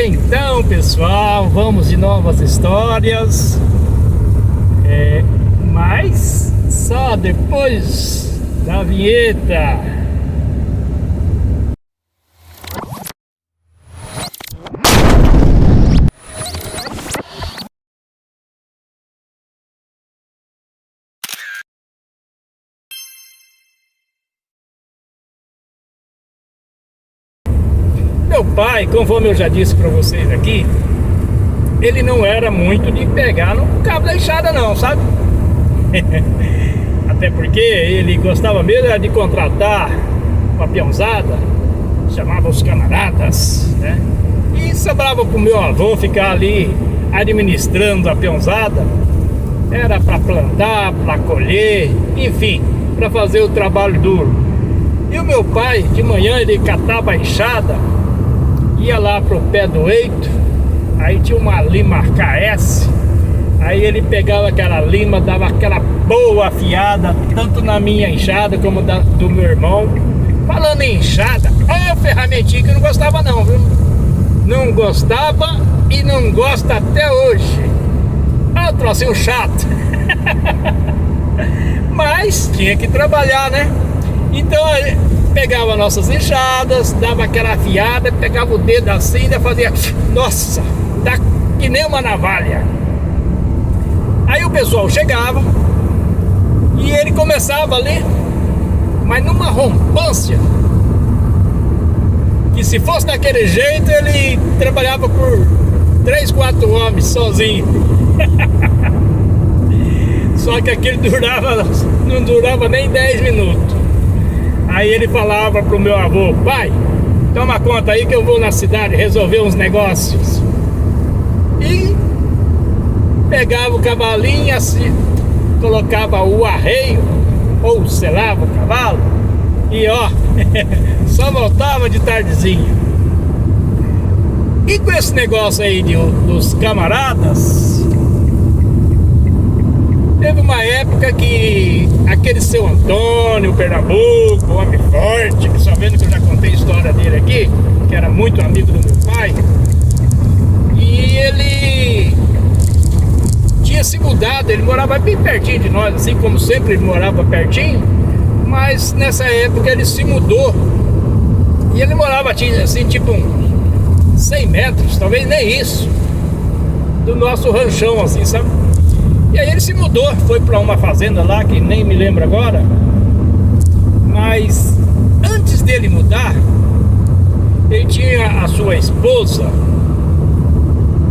Então, pessoal, vamos de novas histórias, mas só depois da vinheta. Meu pai, conforme eu já disse para vocês aqui, ele não era muito de pegar no cabo da enxada não, sabe? Até porque ele gostava mesmo de contratar uma peãozada, chamava os camaradas, né? E sobrava pro meu avô ficar ali administrando a peãozada. Era para plantar, para colher, enfim, para fazer o trabalho duro. E o meu pai, de manhã, ele catava a enxada, ia lá pro pé do eito, aí tinha uma lima KS, aí ele pegava aquela lima, dava aquela boa afiada, tanto na minha enxada como do meu irmão. Falando em enxada, ó, ferramentinha que eu não gostava não, viu? Não gostava e não gosta até hoje. Ó, trocinho chato. Mas tinha que trabalhar, né? Então pegava nossas enxadas, dava aquela afiada, pegava o dedo assim e fazia, nossa, tá que nem uma navalha. Aí o pessoal chegava e ele começava ali, mas numa rompância, que se fosse daquele jeito ele trabalhava por 3, 4 homens sozinho. Só que aquele não durava nem 10 minutos. Aí ele falava pro meu avô: pai, toma conta aí que eu vou na cidade resolver uns negócios. E pegava o cavalinho assim, colocava o arreio, ou selava o cavalo, e ó, só voltava de tardezinha. E com esse negócio aí dos camaradas, teve uma época que aquele seu Antônio, Pernambuco, o homem forte, que só vendo que eu já contei a história dele aqui, que era muito amigo do meu pai, e ele tinha se mudado, ele morava bem pertinho de nós, assim como sempre ele morava pertinho, mas nessa época ele se mudou, e ele morava assim, tipo 100 metros, talvez nem isso, do nosso ranchão, assim, sabe? E aí ele se mudou, foi para uma fazenda lá, que nem me lembro agora. Mas antes dele mudar, ele tinha a sua esposa,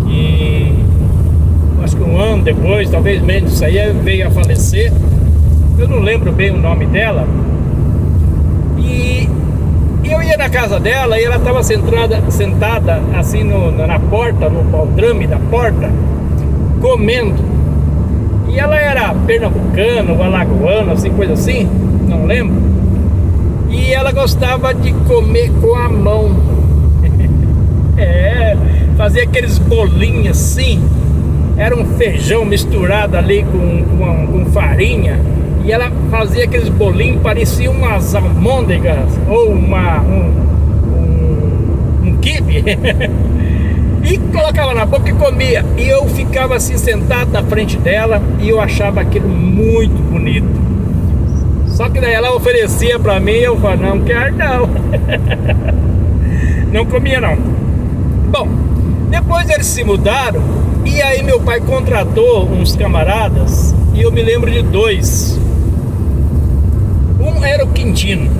que acho que um ano depois, talvez menos disso aí, veio a falecer. Eu não lembro bem o nome dela. E eu ia na casa dela e ela estava sentada assim na porta, no baldrame da porta, comendo. E ela era pernambucana ou alagoana, assim, coisa assim, não lembro. E ela gostava de comer com a mão. Fazia aqueles bolinhos assim. Era um feijão misturado ali com farinha. E ela fazia aqueles bolinhos, pareciam umas almôndegas ou um quibe. E colocava na boca e comia. E eu ficava assim sentado na frente dela e eu achava aquilo muito bonito. Só que daí ela oferecia pra mim e eu falava: não quero não. Não comia não. Bom, depois eles se mudaram e aí meu pai contratou uns camaradas. E eu me lembro de dois. Um era o Quintino.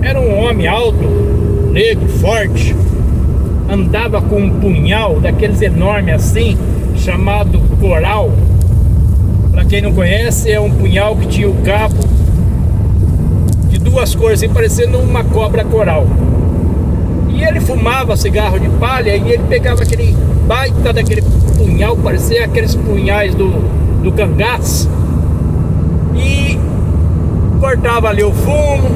Era um homem alto, negro, forte. Andava com um punhal daqueles enormes assim, chamado coral. Para quem não conhece, é um punhal que tinha o cabo de duas cores, assim, parecendo uma cobra coral. E ele fumava cigarro de palha e ele pegava aquele baita daquele punhal, parecia aqueles punhais do cangaço, e cortava ali o fumo.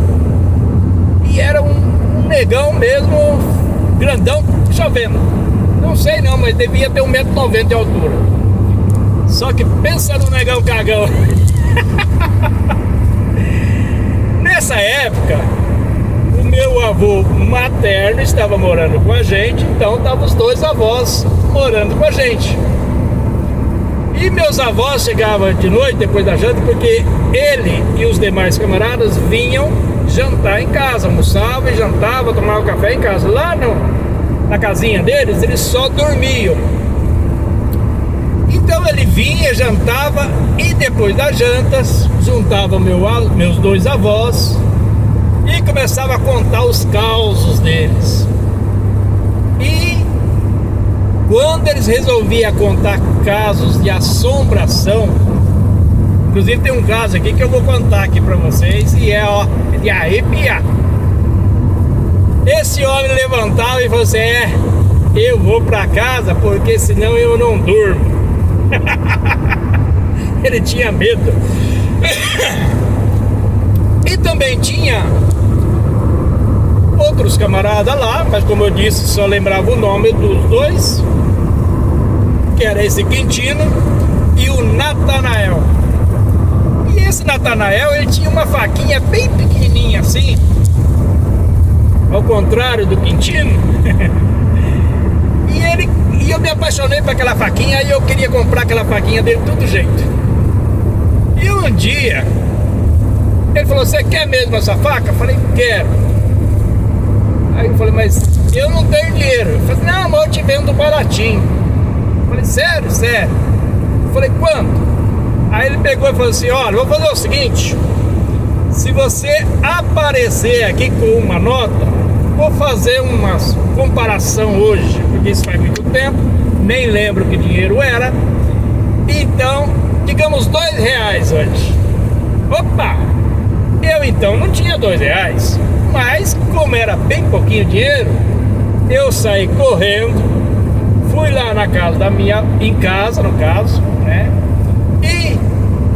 E era um negão mesmo, grandão, chovendo. Não sei não, mas devia ter 1,90 m de altura. Só que pensa no negão cagão. Nessa época, meu avô materno estava morando com a gente, então estavam os dois avós morando com a gente. E meus avós chegavam de noite, depois da janta, porque ele e os demais camaradas vinham jantar em casa, almoçavam e jantavam, tomavam café em casa. Lá na casinha deles, eles só dormiam. Então ele vinha, jantava e depois das jantas, juntava meus dois avós e começava a contar os causos deles. E quando eles resolviam contar casos de assombração, inclusive tem um caso aqui que eu vou contar aqui pra vocês, e é de arrepiar. Esse homem levantava e falou assim: eu vou pra casa porque senão eu não durmo. Ele tinha medo. E também tinha outros camaradas lá, mas como eu disse, só lembrava o nome dos dois, que era esse Quintino e o Natanael. E esse Natanael, ele tinha uma faquinha bem pequenininha assim, ao contrário do Quintino. E eu me apaixonei por aquela faquinha, e eu queria comprar aquela faquinha dele de todo jeito. E um dia ele falou: você quer mesmo essa faca? Eu falei: quero. Aí eu falei: mas eu não tenho dinheiro. Ele falou: não, mas eu te vendo baratinho. Eu falei: sério? Sério. Eu falei: quanto? Aí ele pegou e falou assim: olha, vou fazer o seguinte, se você aparecer aqui com uma nota, vou fazer uma comparação hoje, porque isso faz muito tempo, nem lembro que dinheiro era. Então, digamos R$2 hoje. Opa! Eu então não tinha R$2, mas como era bem pouquinho dinheiro, eu saí correndo, fui lá na casa em casa no caso, né? E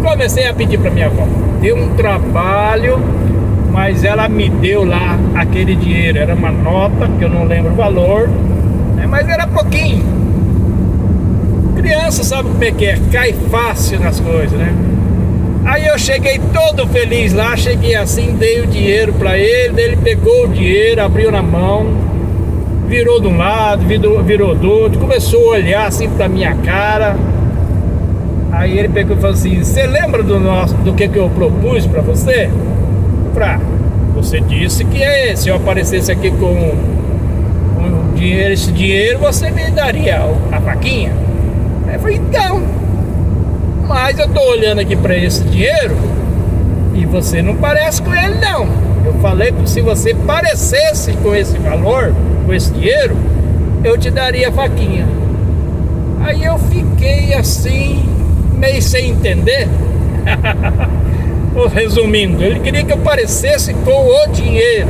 comecei a pedir para minha avó. Deu um trabalho, mas ela me deu lá aquele dinheiro. Era uma nota que eu não lembro o valor, né? Mas era pouquinho. Criança sabe como é que é, cai fácil nas coisas, né? Aí eu cheguei todo feliz lá, cheguei assim, dei o dinheiro pra ele, daí ele pegou o dinheiro, abriu na mão, virou de um lado, virou do outro, começou a olhar assim pra minha cara. Aí ele pegou e falou assim: você lembra do que eu propus pra você? Você disse que se eu aparecesse aqui com dinheiro, esse dinheiro, você me daria a faquinha. Aí eu falei: então, mas eu tô olhando aqui pra esse dinheiro e você não parece com ele não. Eu falei que se você parecesse com esse valor, com esse dinheiro, eu te daria a faquinha. Aí eu fiquei assim, meio sem entender. Resumindo, ele queria que eu parecesse com o dinheiro.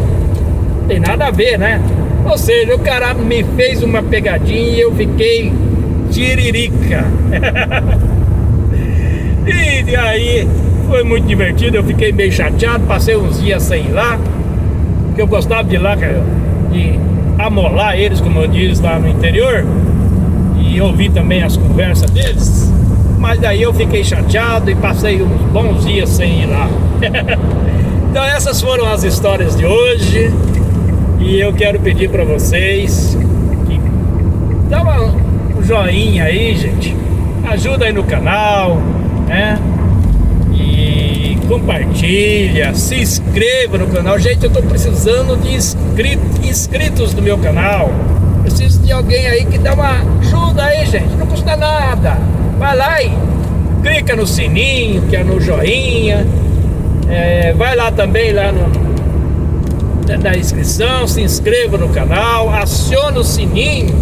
Não tem nada a ver, né? Ou seja, o cara me fez uma pegadinha e eu fiquei tiririca. E aí foi muito divertido. Eu fiquei meio chateado, passei uns dias sem ir lá, porque eu gostava de ir lá, de amolar eles, como eu disse, lá no interior, e ouvir também as conversas deles. Mas daí eu fiquei chateado e passei uns bons dias sem ir lá. Então essas foram as histórias de hoje. E eu quero pedir para vocês que dá um joinha aí, gente. Ajuda aí no canal, né? E compartilha, se inscreva no canal. Gente, eu tô precisando de inscritos no meu canal. Preciso de alguém aí que dá uma ajuda aí, gente. Não custa nada. Vai lá e clica no sininho, que é no joinha. Vai lá também, lá na inscrição, se inscreva no canal, aciona o sininho,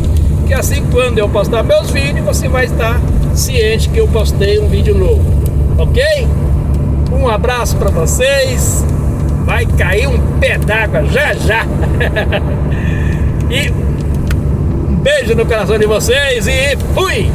que assim quando eu postar meus vídeos, você vai estar ciente que eu postei um vídeo novo, ok? Um abraço para vocês. Vai cair um pé d'água já já. E um beijo no coração de vocês e fui!